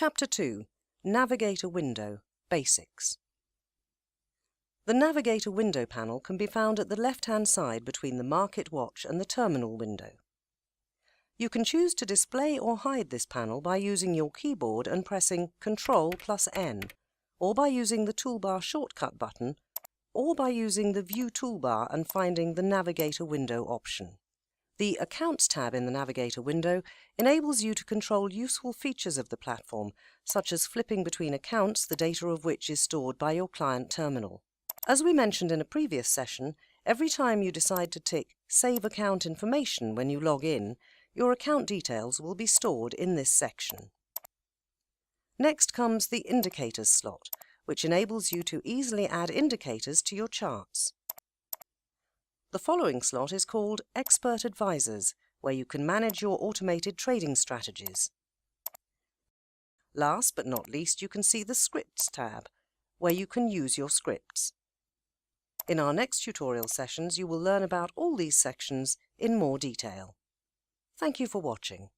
Chapter 2. Navigator Window, Basics. The Navigator window panel can be found at the left-hand side between the Market Watch and the Terminal window. You can choose to display or hide this panel by using your keyboard and pressing Ctrl+N, or by using the toolbar shortcut button, or by using the View toolbar and finding the Navigator window option. The Accounts tab in the Navigator window enables you to control useful features of the platform, such as flipping between accounts, the data of which is stored by your client terminal. As we mentioned in a previous session, every time you decide to tick Save Account Information when you log in, your account details will be stored in this section. Next comes the Indicators slot, which enables you to easily add indicators to your charts. The following slot is called Expert Advisors, where you can manage your automated trading strategies. Last but not least, you can see the Scripts tab, where you can use your scripts. In our next tutorial sessions, you will learn about all these sections in more detail. Thank you for watching.